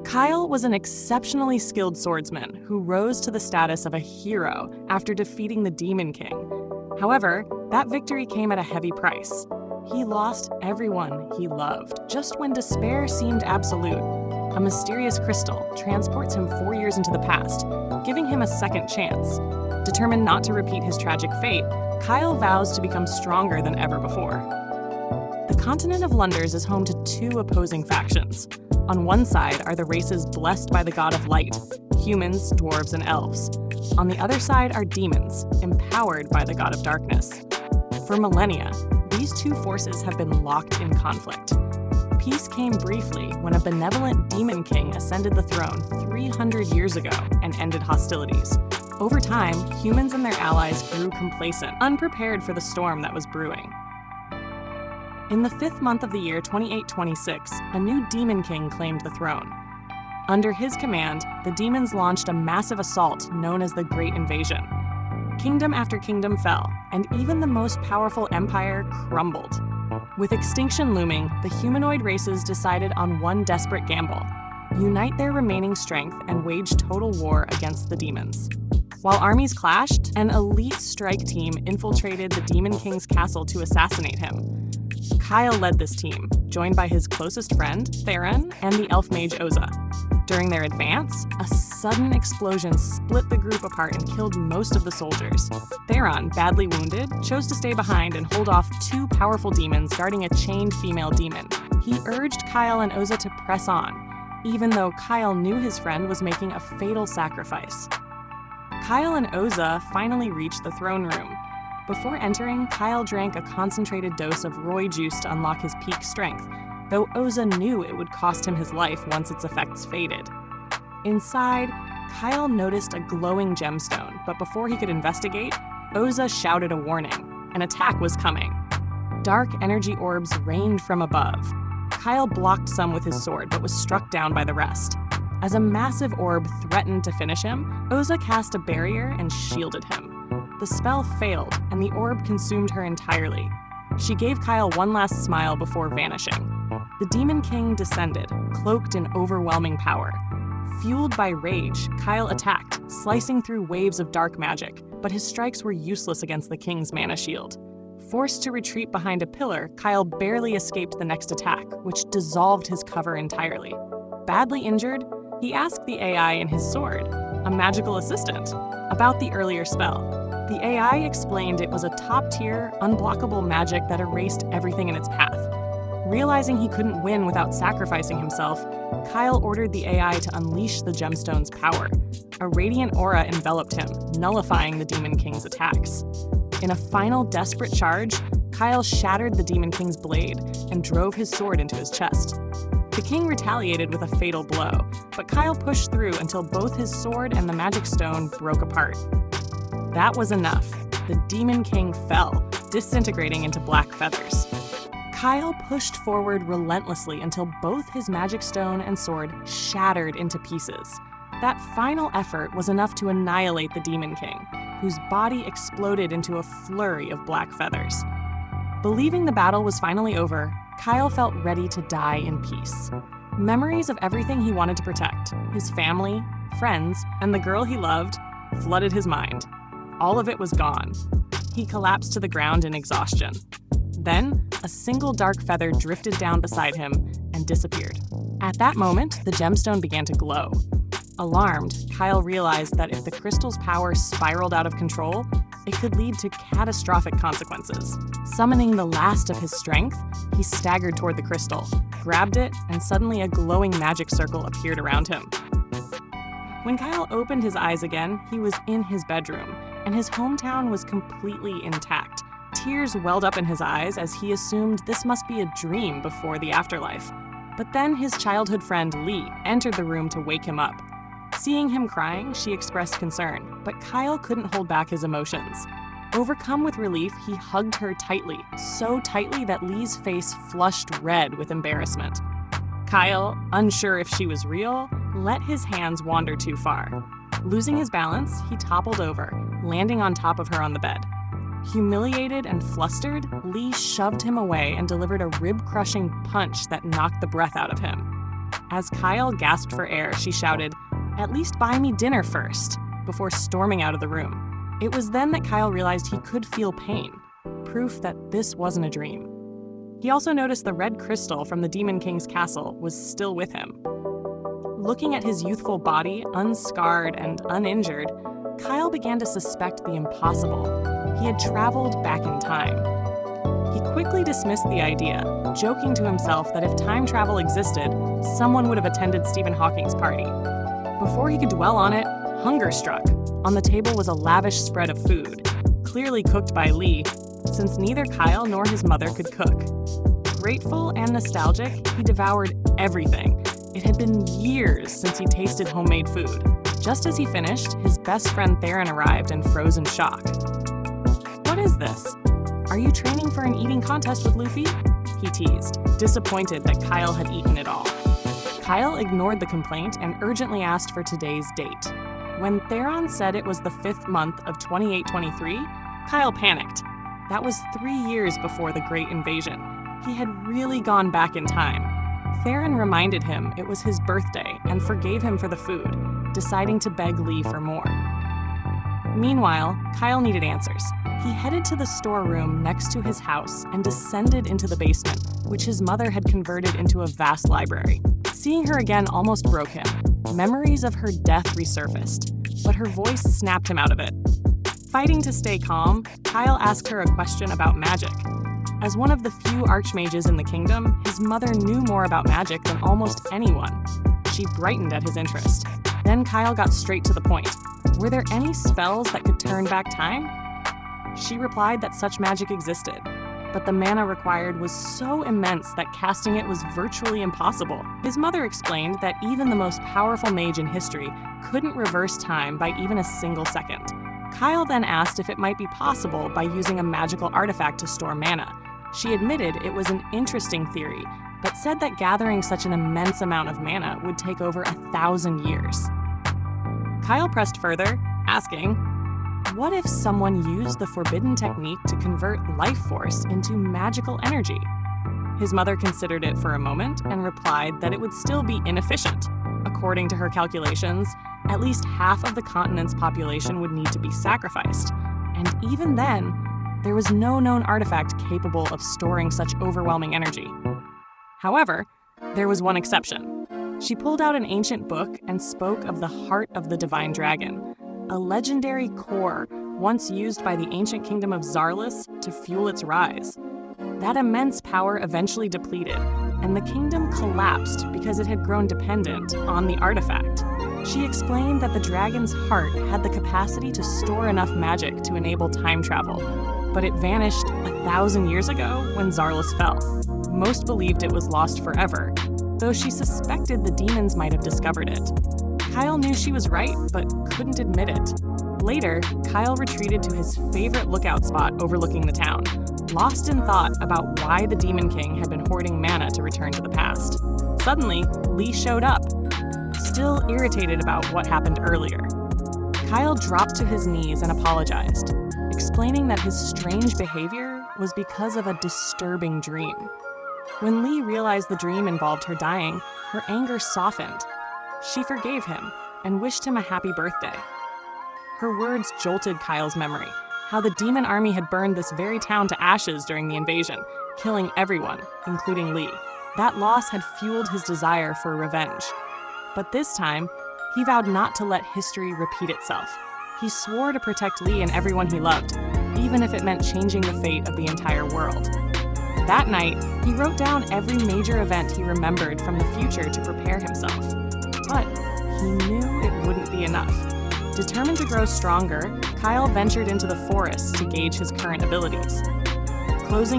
Kyle was an exceptionally skilled swordsman who rose to the status of a hero after defeating the Demon King. However, that victory came at a heavy price. He lost everyone he loved just when despair seemed absolute. A mysterious crystal transports him 4 years into the past, giving him a second chance. Determined not to repeat his tragic fate, Kyle vows to become stronger than ever before. The continent of Lunders is home to two opposing factions. On one side are the races blessed by the god of light, humans, dwarves, and elves. On the other side are demons, empowered by the god of darkness. For millennia, these two forces have been locked in conflict. Peace came briefly when a benevolent demon king ascended the throne 300 years ago and ended hostilities. Over time, humans and their allies grew complacent, unprepared for the storm that was brewing. In the 5th month of the year 2826, a new demon king claimed the throne. Under his command, the demons launched a massive assault known as the Great Invasion. Kingdom after kingdom fell, and even the most powerful empire crumbled. With extinction looming, the humanoid races decided on one desperate gamble: unite their remaining strength and wage total war against the demons. While armies clashed, an elite strike team infiltrated the Demon King's castle to assassinate him. Kyle led this team, joined by his closest friend, Theron, and the elf mage Oza. During their advance, a sudden explosion split the group apart and killed most of the soldiers. Theron, badly wounded, chose to stay behind and hold off two powerful demons guarding a chained female demon. He urged Kyle and Oza to press on, even though Kyle knew his friend was making a fatal sacrifice. Kyle and Oza finally reached the throne room. Before entering, Kyle drank a concentrated dose of Roy juice to unlock his peak strength, though Oza knew it would cost him his life once its effects faded. Inside, Kyle noticed a glowing gemstone, but before he could investigate, Oza shouted a warning. An attack was coming. Dark energy orbs rained from above. Kyle blocked some with his sword, but was struck down by the rest. As a massive orb threatened to finish him, Oza cast a barrier and shielded him. The spell failed, and the orb consumed her entirely. She gave Kyle one last smile before vanishing. The Demon King descended, cloaked in overwhelming power. Fueled by rage, Kyle attacked, slicing through waves of dark magic, but his strikes were useless against the King's mana shield. Forced to retreat behind a pillar, Kyle barely escaped the next attack, which dissolved his cover entirely. Badly injured, he asked the AI in his sword, a magical assistant, about the earlier spell. The AI explained it was a top-tier, unblockable magic that erased everything in its path. Realizing he couldn't win without sacrificing himself, Kyle ordered the AI to unleash the gemstone's power. A radiant aura enveloped him, nullifying the Demon King's attacks. In a final desperate charge, Kyle shattered the Demon King's blade and drove his sword into his chest. The king retaliated with a fatal blow, but Kyle pushed through until both his sword and the magic stone broke apart. That was enough. The Demon King fell, disintegrating into black feathers. Kyle pushed forward relentlessly until both his magic stone and sword shattered into pieces. That final effort was enough to annihilate the Demon King, whose body exploded into a flurry of black feathers. Believing the battle was finally over, Kyle felt ready to die in peace. Memories of everything he wanted to protect, his family, friends, and the girl he loved, flooded his mind. All of it was gone. He collapsed to the ground in exhaustion. Then, a single dark feather drifted down beside him and disappeared. At that moment, the gemstone began to glow. Alarmed, Kyle realized that if the crystal's power spiraled out of control, it could lead to catastrophic consequences. Summoning the last of his strength, he staggered toward the crystal, grabbed it, and suddenly a glowing magic circle appeared around him. When Kyle opened his eyes again, he was in his bedroom, and his hometown was completely intact. Tears welled up in his eyes as he assumed this must be a dream before the afterlife. But then his childhood friend Lee entered the room to wake him up. Seeing him crying, she expressed concern, but Kyle couldn't hold back his emotions. Overcome with relief, he hugged her tightly, so tightly that Lee's face flushed red with embarrassment. Kyle, unsure if she was real, let his hands wander too far. Losing his balance, he toppled over, landing on top of her on the bed. Humiliated and flustered, Lee shoved him away and delivered a rib-crushing punch that knocked the breath out of him. As Kyle gasped for air, she shouted, "At least buy me dinner first," before storming out of the room. It was then that Kyle realized he could feel pain, proof that this wasn't a dream. He also noticed the red crystal from the Demon King's castle was still with him. Looking at his youthful body, unscarred and uninjured, Kyle began to suspect the impossible. He had traveled back in time. He quickly dismissed the idea, joking to himself that if time travel existed, someone would have attended Stephen Hawking's party. Before he could dwell on it, hunger struck. On the table was a lavish spread of food, clearly cooked by Lee, since neither Kyle nor his mother could cook. Grateful and nostalgic, he devoured everything. It had been years since he tasted homemade food. Just as he finished, his best friend Theron arrived and froze in shock. "What is this? Are you training for an eating contest with Luffy?" he teased, disappointed that Kyle had eaten it all. Kyle ignored the complaint and urgently asked for today's date. When Theron said it was the 5th month of 2823, Kyle panicked. That was 3 years before the Great Invasion. He had really gone back in time. Theron reminded him it was his birthday and forgave him for the food, deciding to beg Lee for more. Meanwhile, Kyle needed answers. He headed to the storeroom next to his house and descended into the basement, which his mother had converted into a vast library. Seeing her again almost broke him. Memories of her death resurfaced, but her voice snapped him out of it. Fighting to stay calm, Kyle asked her a question about magic. As one of the few archmages in the kingdom, his mother knew more about magic than almost anyone. She brightened at his interest. Then Kyle got straight to the point. Were there any spells that could turn back time? She replied that such magic existed, but the mana required was so immense that casting it was virtually impossible. His mother explained that even the most powerful mage in history couldn't reverse time by even a single second. Kyle then asked if it might be possible by using a magical artifact to store mana. She admitted it was an interesting theory, but said that gathering such an immense amount of mana would take over 1,000 years. Kyle pressed further, asking, what if someone used the forbidden technique to convert life force into magical energy? His mother considered it for a moment and replied that it would still be inefficient. According to her calculations, at least half of the continent's population would need to be sacrificed. And even then, there was no known artifact capable of storing such overwhelming energy. However, there was one exception. She pulled out an ancient book and spoke of the heart of the divine dragon, a legendary core once used by the ancient kingdom of Zarlus to fuel its rise. That immense power eventually depleted, and the kingdom collapsed because it had grown dependent on the artifact. She explained that the dragon's heart had the capacity to store enough magic to enable time travel, but it vanished 1,000 years ago when Zarlus fell. Most believed it was lost forever, though she suspected the demons might have discovered it. Kyle knew she was right, but couldn't admit it. Later, Kyle retreated to his favorite lookout spot overlooking the town, lost in thought about why the Demon King had been hoarding mana to return to the past. Suddenly, Lee showed up, still irritated about what happened earlier. Kyle dropped to his knees and apologized, explaining that his strange behavior was because of a disturbing dream. When Lee realized the dream involved her dying, her anger softened. She forgave him and wished him a happy birthday. Her words jolted Kyle's memory, how the demon army had burned this very town to ashes during the invasion, killing everyone, including Lee. That loss had fueled his desire for revenge. But this time, he vowed not to let history repeat itself. He swore to protect Lee and everyone he loved, even if it meant changing the fate of the entire world. That night, he wrote down every major event he remembered from the future to prepare himself. But he knew it wouldn't be enough. Determined to grow stronger, Kyle ventured into the forest to gauge his current abilities. Closing